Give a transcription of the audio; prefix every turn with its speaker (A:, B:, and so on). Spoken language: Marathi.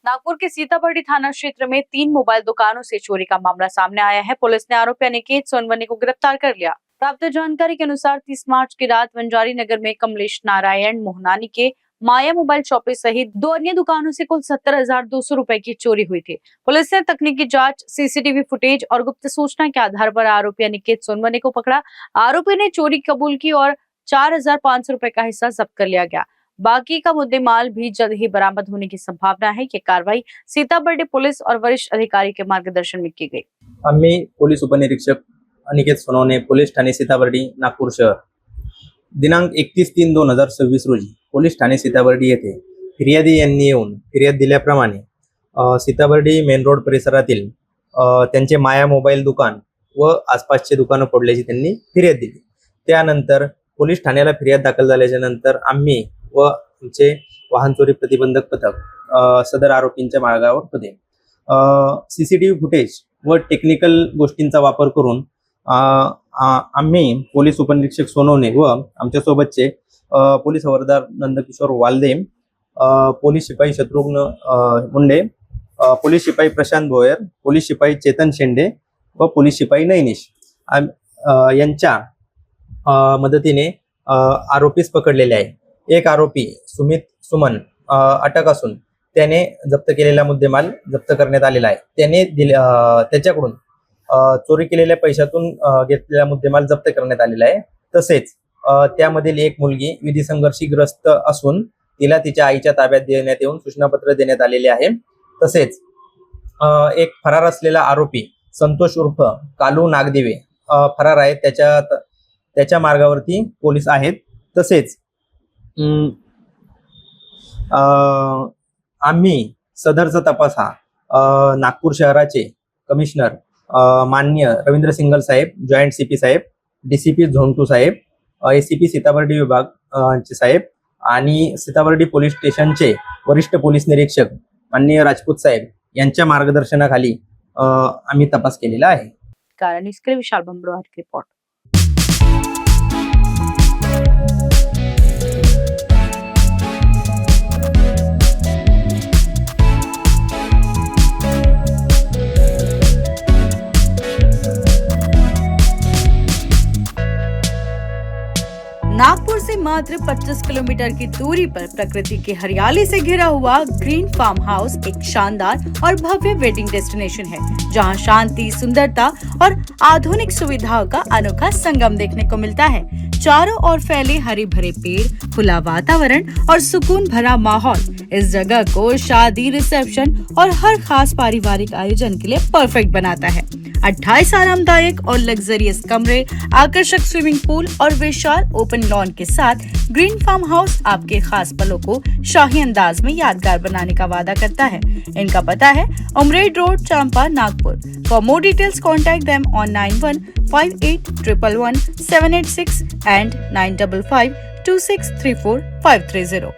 A: नागपुर के सीताबर्डी थाना क्षेत्र में 3 मोबाइल दुकानों से चोरी का मामला सामने आया है। पुलिस ने आरोपी अनिकेत सोनवने को गिरफ्तार कर लिया। प्राप्त जानकारी के अनुसार 30 मार्च की रात वंजारी नगर में कमलेश नारायण मोहनानी के माया मोबाइल शॉप सहित 2 अन्य दुकानों से कुल 70,200 रुपए की चोरी हुई थी। पुलिस ने तकनीकी जांच, सीसीटीवी फुटेज और गुप्त सूचना के आधार पर आरोपी अनिकेत सोनवने को पकड़ा। आरोपी ने चोरी कबूल की और 4,500 रुपए का हिस्सा जब्त कर लिया गया। बाकी का मुद्देमाल भी जल्द ही बरामद होने की संभावना है। ये कार्रवाई सीताबर्डी पुलिस और वरिष्ठ अधिकारी के मार्गदर्शन में की गई।
B: आम्ही पोलीस उपनिरीक्षक अनिकेत सोनवणे, पोलीस ठाणे सीताबर्डी, नागपूर शहर, दिनांक 31/3/2026 रोजी पोलीस ठाणे सीताबर्डी येथे फिर्यादी यांनी येऊन फिर्याद दिल्याप्रमाणे सीताबर्डी मेन रोड परिसरातील त्यांचे माया मोबाईल दुकान व आसपासचे दुकानं फोडल्याची त्यांनी फिर्याद दिली। त्यानंतर पोलीस ठाण्याला फिर्याद दाखल झाल्याच्या नंतर आम्ही व आमचे वाहन चोरी प्रतिबंधक पथक सदर आरोपींच्या मागावर होते। सीसीटीव्ही फुटेज व टेक्निकल गोष्टींचा वापर करून आम्ही पोलीस उपनिरीक्षक सोनवणे व आमच्या सोबतचे पोलीस हवालदार नंदकिशोर वालदे, पोलीस शिपाई शत्रुघ्न मुंडे, पोलीस शिपाई प्रशांत भोयर, पोलीस शिपाई चेतन शेंडे व पोलीस शिपाई नैनिश यांच्या मदतीने आरोपीस पकडलेले आहे। एक आरोपी सुमित सुमन अटक असून त्याने जप्त केलेला मुद्देमाल जप्त करण्यात आलेला आहे। त्याने त्याच्याकडून चोरी केलेल्या पैशातून घेतलेला मुद्देमाल जप्त करण्यात आलेला आहे। तसेच त्यामधील एक मुलगी विधी संघर्षग्रस्त असून तिला तिच्या आईच्या ताब्यात देण्यात येऊन सूचनापत्र देण्यात आलेले आहे। तसेच एक फरार असलेला आरोपी संतोष उर्फ कालू नागदेवे फरार आहे। त्याच्या मार्गावरती पोलीस आहेत। तसेच आम्ही सदरचा तपास हा नागपूर शहराचे कमिशनर माननीय रवींद्र सिंगल साहेब, जॉइंट सीपी साहेब, डीसीपी झोन 2 साहेब, एसीपी सीताबर्डी विभाग चे साहेब आणि सीताबर्डी पोलीस स्टेशनचे वरिष्ठ पोलीस निरीक्षक माननीय राजपूत साहेब यांच्या मार्गदर्शनाखाली आम्ही तपास केलेला आहे।
A: कारण इसके लिए विशाल बंबड़ोहार की रिपोर्ट। नागपुर से मात्र 25 किलोमीटर की दूरी पर प्रकृति की हरियाली से घिरा हुआ ग्रीन फार्म हाउस एक शानदार और भव्य वेडिंग डेस्टिनेशन है, जहां शांति, सुंदरता और आधुनिक सुविधाओं का अनोखा संगम देखने को मिलता है। चारों ओर फैले हरे भरे पेड़, खुला वातावरण और सुकून भरा माहौल इस जगह को शादी, रिसेप्शन और हर खास पारिवारिक आयोजन के लिए परफेक्ट बनाता है। 28 आरामदायक और लग्जरियस कमरे, आकर्षक स्विमिंग पूल और विशाल ओपन लॉन के साथ ग्रीन फार्म हाउस आपके खास पलों को शाही अंदाज में यादगार बनाने का वादा करता है। इनका पता है Umred road, Champa, Nagpur. For more details contact them on 9158111786 and 9552634 530।